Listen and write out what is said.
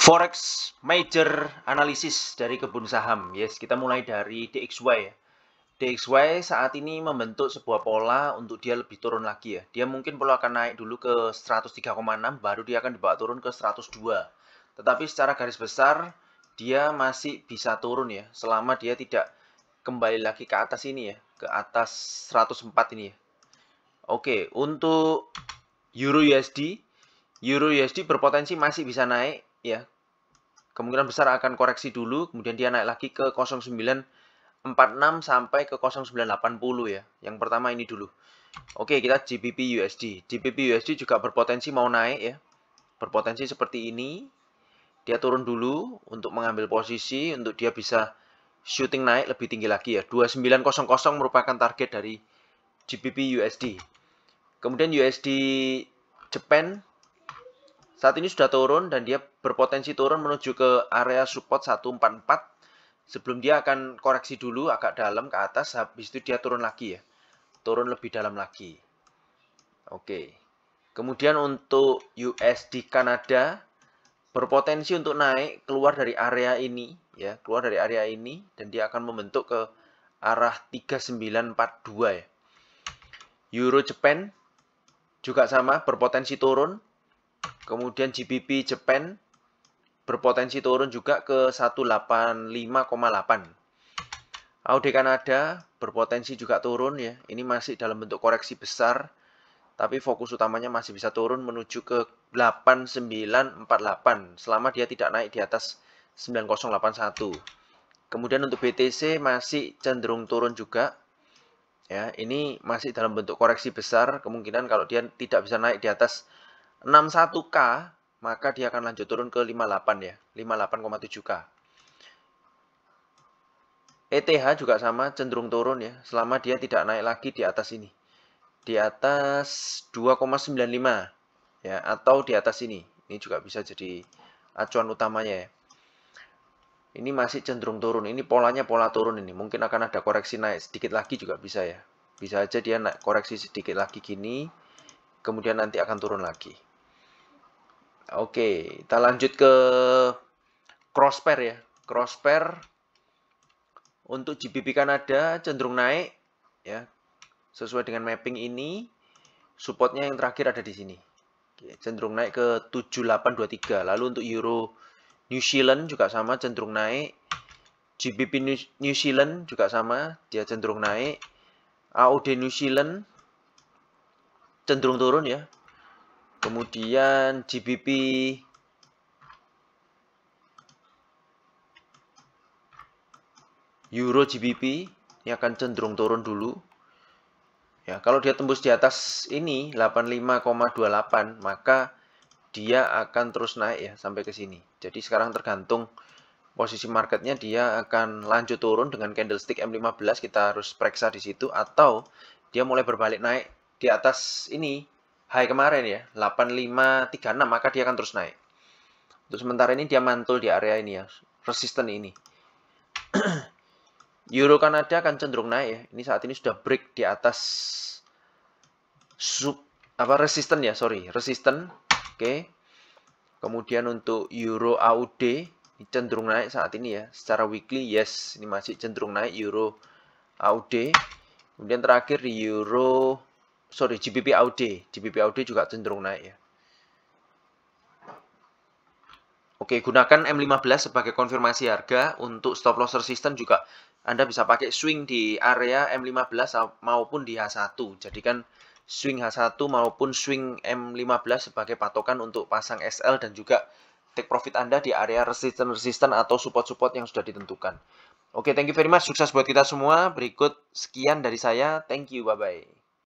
Forex major analysis dari kebun saham. Yes, kita mulai dari DXY ya. DXY saat ini membentuk sebuah pola untuk dia lebih turun lagi ya. Dia mungkin perlu akan naik dulu ke 103,6 baru dia akan dibawa turun ke 102. Tetapi secara garis besar dia masih bisa turun ya selama dia tidak kembali lagi ke atas ini ya, ke atas 104 ini ya. Oke, untuk Euro USD berpotensi masih bisa naik ya. Kemungkinan besar akan koreksi dulu, kemudian dia naik lagi ke 0946 sampai ke 0980 ya. Yang pertama ini dulu. Oke, kita GBP USD. GBP USD juga berpotensi mau naik ya. Berpotensi seperti ini. Dia turun dulu untuk mengambil posisi untuk dia bisa shooting naik lebih tinggi lagi ya. 2900 merupakan target dari GBP USD. Kemudian USD Japan saat ini sudah turun dan dia berpotensi turun menuju ke area support 144 sebelum dia akan koreksi dulu agak dalam ke atas, habis itu dia turun lagi ya. Turun lebih dalam lagi. Oke. Kemudian untuk USD Kanada berpotensi untuk naik keluar dari area ini ya, keluar dari area ini dan dia akan membentuk ke arah 3942 ya. Euro Japan juga sama berpotensi turun. Kemudian GBP Japan berpotensi turun juga ke 185,8. AUD Kanada berpotensi juga turun ya. Ini masih dalam bentuk koreksi besar. Tapi fokus utamanya masih bisa turun menuju ke 8948 selama dia tidak naik di atas 9081. Kemudian untuk BTC masih cenderung turun juga. Ya, ini masih dalam bentuk koreksi besar. Kemungkinan kalau dia tidak bisa naik di atas 61K, maka dia akan lanjut turun ke 58 ya, 58,7K. ETH juga sama, cenderung turun ya, selama dia tidak naik lagi di atas ini. Di atas 2,95 ya, atau di atas ini. Ini juga bisa jadi acuan utamanya ya. Ini masih cenderung turun, ini polanya pola turun ini. Mungkin akan ada koreksi naik sedikit lagi juga bisa ya. Bisa aja dia naik koreksi sedikit lagi gini, kemudian nanti akan turun lagi. Oke, kita lanjut ke cross pair ya. Cross pair untuk GBP Kanada cenderung naik ya. Sesuai dengan mapping ini, supportnya yang terakhir ada di sini. Oke, cenderung naik ke 7823. Lalu untuk Euro New Zealand juga sama, cenderung naik. GBP New Zealand juga sama, dia cenderung naik. AUD New Zealand cenderung turun ya. Kemudian GBP Euro GBP ini akan cenderung turun dulu. Ya, kalau dia tembus di atas ini 85,28, maka dia akan terus naik ya sampai ke sini. Jadi sekarang tergantung posisi marketnya, dia akan lanjut turun dengan candlestick M15, kita harus periksa di situ, atau dia mulai berbalik naik di atas ini high kemarin ya, 8536, maka dia akan terus naik. Untuk sementara ini dia mantul di area ini ya, resisten ini. Euro Kanada akan cenderung naik ya. Ini saat ini sudah break di atas resisten ya, resisten. Oke. Kemudian untuk Euro AUD ini cenderung naik saat ini ya. Secara weekly yes, ini masih cenderung naik Euro AUD. Kemudian terakhir di GBP AUD. GBP AUD juga cenderung naik ya. Oke, gunakan M15 sebagai konfirmasi harga. Untuk stop loss resistance juga Anda bisa pakai swing di area M15 maupun di H1. Jadikan swing H1 maupun swing M15 sebagai patokan untuk pasang SL dan juga take profit Anda di area resistance atau support-support yang sudah ditentukan. Oke, thank you very much. Sukses buat kita semua. Berikut sekian dari saya. Thank you, bye-bye.